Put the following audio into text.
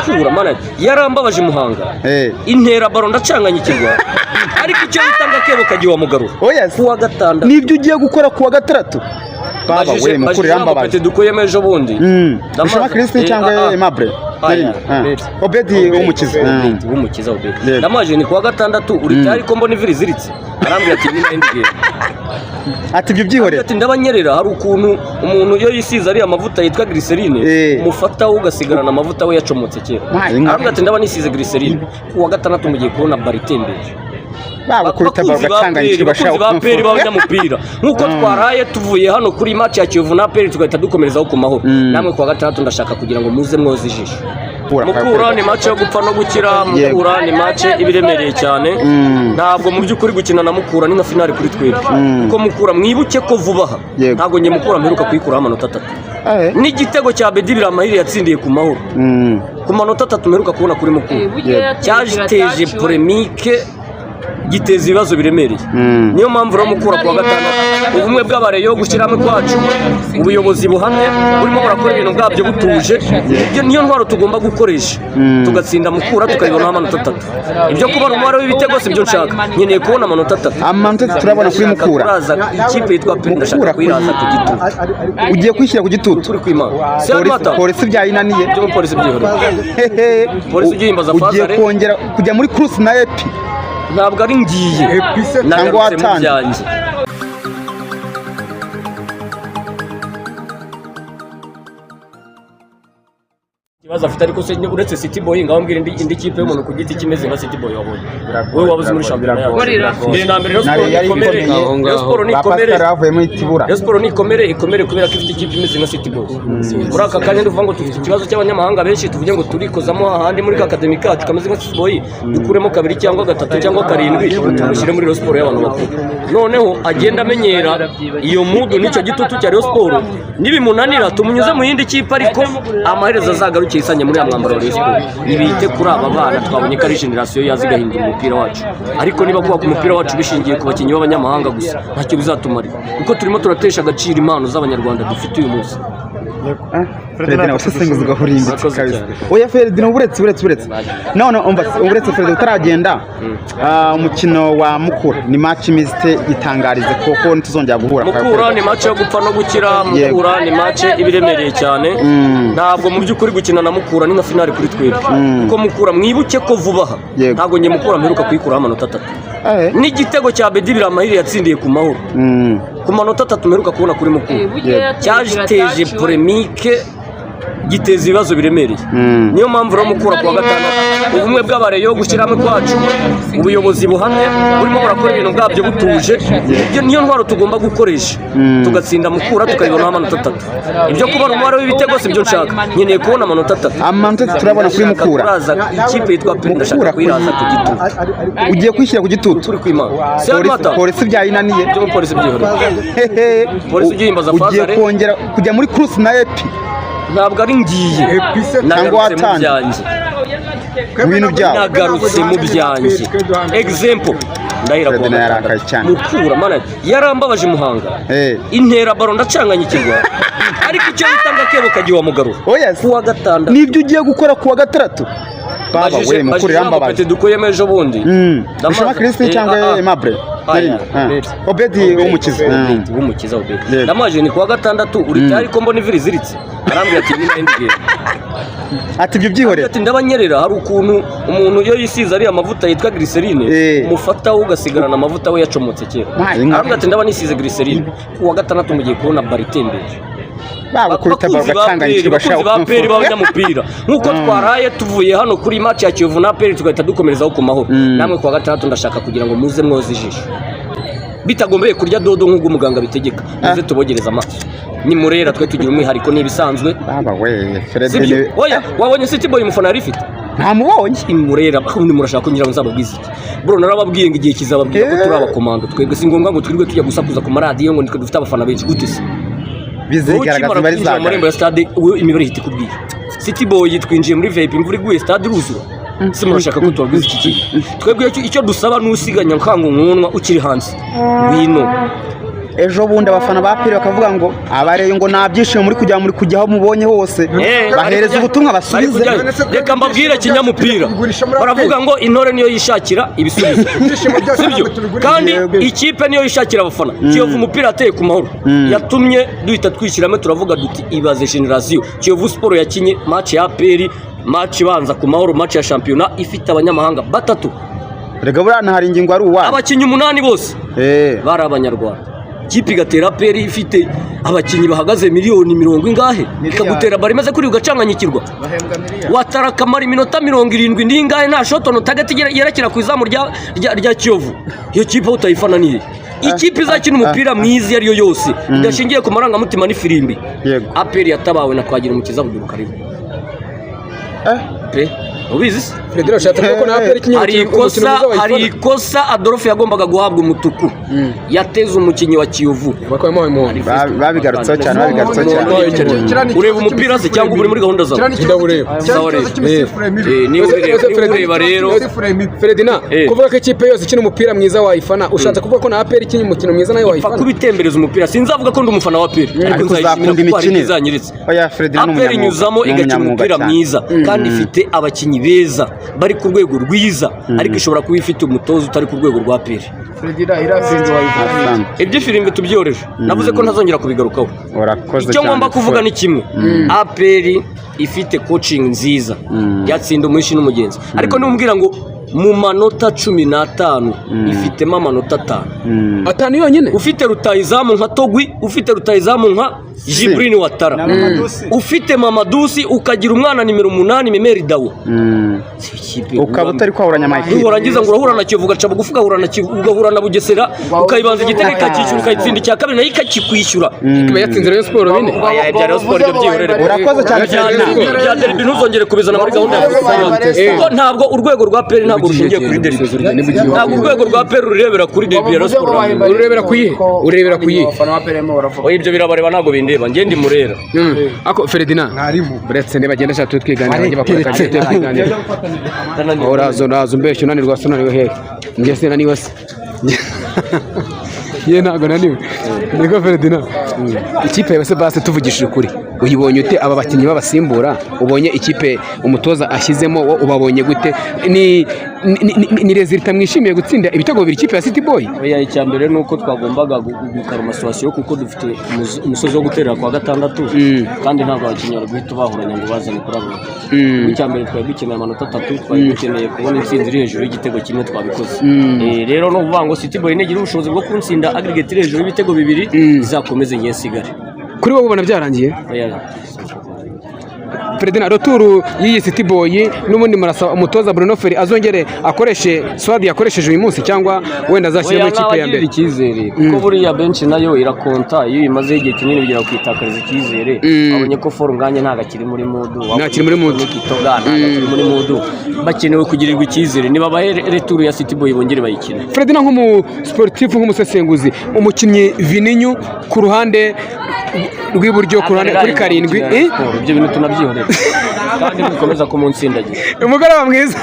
mukura mana yarambabaje Muhanga intera baro ndacanganyikirwa ariko icyo bitanga kebo kagiye wa mugarura kuwa gatandatu nibyo ugiye gukora kuwa gatandatu baba we mukuru yambabaje dukoyemeje bundi Mushema Christine cyangwa Aimable Obedi w'umukiza Obedi ndamaje ni kuwa gatandatu uri cyari ko mbona iviri ziritse arambye ati ni ndige ati ibyo byihorera ati ndabanyerera hari ukuntu umuntu iyo yisize ari amavuta yitwa glycerine mufata ugasigarana amavuta we yacomotse kera arambye ati ndabanisize glycerine kuwa gatandatu mugiye kubona baritembeje bakubita bagacanganyikirwa bashaka baperi b'abanyamupira nkuko twaraye tuvuye hano kuri match ya Kiyovu na Peri tugahita dukomerezaho ku mahoro namwe kuwa gatandatu ndashaka kugira ngo muze mwoze ijisho mukura ni match yo gupfa no gukira mukura ni match ibiremereye cyane ntabwo mu by'ukuri gukina na mukura ni nka finale kuri twebwe kuko mukura mwibuke ko vubaha ntabwo ngiye mukura mperuka kuyikuraho amanota 3 n'igitego cya Bedi Biramahire yatsindiye ku mahoro ku manota 3 mperuka kubona kuri mukura cyajiteje polemique giteza ibibazo biremereye niyo mpamvu ro mukura kuwa gatandatu ubumwe bw'abareyo gushyiramo kwacu ubuyobozi buhamye burimo burakora ibintu bwabyo butuje niyo ntwaro tugomba gukoresha tugatsinda mukura tukayibona amanota 3 ibyo kuba umubare w'ibitego si byo nshaka nkeneye kubona amanota 3 amanota turabona kuri mukura ikipe yitwa Peri ndashaka kuyiraza ku gitutu ugiye kwishyira ku gitutu turi kwimana polisi byayinaniye byo polisi byihora polisi byimbaza fazare ugiye kongera kujya muri cruise na epi ntabwo ari ngiye ntabwo watanze ikibazo afite ariko se uretse City Boy ngaho mbwira indi kipe y'umuntu ku giti kimeze nka City Boy wabonye wowe wabuze muri shampiyona yawe mbere na mbere Rayon Sport ni ikomere kubera ko ifite ikipe imeze nka City Boy muri aka kanya tuvuga ngo dufite ikibazo cy'abanyamahanga benshi tuvuge ngo turikozamo ahandi muri academy kacu kameze nka City Boy dukuremo 2 cyangwa 3 cyangwa 7 tumushyire muri Rayon Sport y'abantu bakuru noneho agenda amenyera iyo mudu n'icyo gitutu cya Rayon Sport nibimunanira tumunyuze mu yindi kipe ariko amaherezo azagaruka isanye muri amwambaro wa Sport nibite kuri aba bana twabonye ko ari generation yazigahindura umupira wacu ariko niba kuba ku mupira wacu bishingiye ku bakinyi b'abanyamahanga gusa ntacyo bizatumarira kuko turimo turatesha agaciro impano z'abanyarwanda dufite uyu munsi Ferdinand usesenguza ugahurimbitse kabisa oya Ferdinand uretse none uretse Ferdinand utaragenda umukino wa mukura ni match imizite itangarize koko ntuzongera guhura mukura ni match yo gupfa no gukira mukura ni match ibiremereye cyane ntabwo mu by'ukuri gukina na mukura ni nka finale kuri twebwe kuko mukura mwibuke ko vubaha ntabwo ngiye mukura mperuka kuyikuraho amanota 3 n'igitego cya Bedi Biramahire yatsindiye ku mahoro ku manota 3 mperuka kubona kuri mukura cyajiteje polemique giteza ibibazo biremereye niyo mpamvu ro mukura kuwa gatandatu ubumwe bw'abareyo gushyiramo kwacu ubuyobozi buhamye burimo burakora ibintu bwabyo butuje niyo ntwaro tugomba gukoresha tugatsinda mukura tukayibona amanota 3 ibyo kuba umubare w'ibitego si byo nshaka nkeneye kubona amanota 3 amanota turabona kuri mukura ikipe yitwa Peri ndashaka kuyiraza ku gitutu ugiye kwishyira ku gitutu turi kwimana polisi byayinaniye byo polisi byihora polisi byimbaza fazare ugiye kongera kujya muri cruise na epi ntabwo ari ngiye ntabwo watanze mu bintu byabo nagarutse mu byanjye example ndahira mukura mana yarambabaje Muhanga intera baro ndacanganyikirwa ariko icyo bitanga kebo kagiye wa mugarura kuwa gatandatu nibyo ugiye gukora kuwa gatandatu baba we mukuru yambabaje dukoyemeje bundi Mushema Christine cyangwa Aimable Obedi w'umukiza Obedi ndamaje ni kuwa gatandatu uri cyari ko mbona iviri ziritse arambye ati ni ndige ati ibyo byihorera ati ndabanyerera hari ukuntu umuntu iyo yisize ari amavuta yitwa glycerine mufata ugasigarana amavuta we yacomotse kera arambye ati ndabanisize glycerine kuwa gatandatu mugiye kubona baritembeje bakubita bagacanganyikirwa bashaka baperi b'abanyamupira nkuko twaraye tuvuye hano kuri match ya Kiyovu na Peri tugahita dukomerezaho ku mahoro namwe kuwa gatandatu ndashaka kugira ngo muze mwoze ijisho bitagombeye kurya dodo nk'ubwo umuganga bitegeka muze tubogereza amaso ni murera twe tugira umwihariko nibisanzwe baba we Ferdinand oya wabonye City Boy umufana yari ifite ntamubonye imurera undi murashaka kugira ngo nzababwize iki bro narababwiye ngo igihe kizababwira ko turi abakomando twebwe si ngombwa ngo twirwe tujya gusakuza ku maradiyo ngo nitwe dufite abafana benshi gute se bizigaragaza bari zaga amarembo ya stade imibare ihita ikubwira City Boy twinjiye muri VIP imvura iguye stade iruzura si murashaka ko tubabwiza iki twebwe icyo dusaba nusiganya nkango nkunwa ukiri hanze bino ejo bundi abafana ba APR bakavuga ngo abareyo ngo nta byishimo muri kujya aho mubonye hose bahereza ubutumwa basubize. Reka mbabwire kinyamupira baravuga ngo intore niyo yishakira ibisubizo sibyo kandi ikipe niyo yishakira abafana. Kiyovu umupira ateye ku mahoro yatumye duhita twishyiramo turavuga duti ibaze generation Kiyovu Sport yakinye match ya APR, match ibanza ku mahoro, match ya shampiyona ifite abanyamahanga batatu. Rega burana hari ingingo ari uwa abakinyi 8 bose bari abanyarwanda. Kipe igatera APR ifite abakinyi bahagaze miliyoni 70 ingahe ikagutera bari maze kuri ugacanganyikirwa watara kamari minota 70 ndi ingahe nta shot on target yerekera ku izamu rya Kiyovu. Iyo kipe utayifana niye ikipe izakina umupira mwiza ariyo yose idashingiye ku marangamutima n'ifirimbi. APR yatabawe na Twagira Umukiza Abdul Karim ubizi Fredero shata kuko na APR kinyi hari ikosa Adolphe yagombaga guhabwa umutuku yateze umukinyi wa Kiyovu babigarutseho cyane ureba umupira se cyangwa uri muri gahunda zawe ndawureba ureba rero Fredina kuvuga ko ikipe yose ikina umupira mwiza wayifana ushatse kuvuga ko na APR ikinyi umukino mwiza nayo wayifana kubitembereza umupira sinzavuga ko ndi umufana wa APR ariko nzakunda imikino oya Fredina APR inyuzamo igakina umupira mwiza kandi ifite abakinyi beza bari ku rwego rwiza ariko ishobora kuba ifite umutozo utari ku rwego rwa APR. Ibyo firimbe tubyoreje navuze ko ntazongera kubigarukaho. Icyo ngomba kuvuga ni kimwe APR ifite coaching nziza yatsinda umuhishi n'umugenzi ariko nimumbwira ngo mu manota 15 ifitemo amanota 5 yonyine. Ufite rutayizamu nka Togwi, ufite rutayizamu nka Jibril Watara, ufite Mamadusi, ukagira umwana nimero 8 Memeri Dawo. Ukaba utari kwahuranya Mike. Urangiza ngo urahura na Kiyovu gaca bugufi ugahura na Kiyovu ugahura na Bugesera ukayibanza igitego ikakishyura ukayitsinda icya kabiri nayo ikakikwishyura. Ikiba yatsinze Rayon Sport bine. Ibya Rayon Sport ibyo byihorere. Urakoze cyane bya derby ntuzongere kubizana muri gahunda ya ntabwo urwego rwa APR ntabwo rushingiye kuri derby. Ntabwo urwego rwa APR rurebera kuri derby ya Rayon Sport. Urebera kuyihe ibyo birabareba ntabwo bindeba nge ndi murera. Ako Ferdinand buretse ne bagenda cyane twiganira njye bakora kandi twiganira urazo mbeshyo nanirwa sonariwe hehe nge se nani wase ye ntago naniwe niko Ferdinand ikipe yabase base tuvugishije kuri uyibonye ute aba bakinyi babasimbura ubonye ikipe umutoza ashyizemo ubabonye gute ni resulta mwishimiye gutsinda ibitego bibiri ikipe ya City Boy. Oya icyambere nuko twagombaga gukara amaswasiyo kuko dufite umusozi wo guterera kwa gatandatu kandi ntabwo abakinyi bari guhita bahuranya ngo bazane kuri abo. Icyambere twari dukeneye amanota 3 twari dukeneye kubona intsinzi iri hejuru y'igitego kimwe twabikoze. Rero no kuvuga ngo City Boy negira ubushobozi bwo kuntsinda aggregate iri hejuru y'ibitego bibiri izakomeze nyesigare. Kuri wowe ubona byarangiye? Oya Ferdinand roturu y'iyi City Boy n'ubundi marasaba umutoza Bruno Ferri azongere akoreshe Swadi yakoresheje uyu munsi cyangwa wenda azashyira mu ikipe ya mbere ikizere kuko buriya bench nayo irakonta iyo imaze igihe kinini bigira kwitakariza ikizere abonye ko for nganye ntaga kiri muri modu nakiri muri modu kitogana kiri muri modu bakenewe kugirirwa ikizere niba bahe retour ya City Boy bongere bayikine. Ferdinand nk'umu sportif nk'umusesenguzi umukinnyi Vininyu ku ruhande rw'iburyo ku ruhande kuri karindwi ibyo bintu tunabyihorera kandi bikomeza kumunsindagira umugoroba mwiza.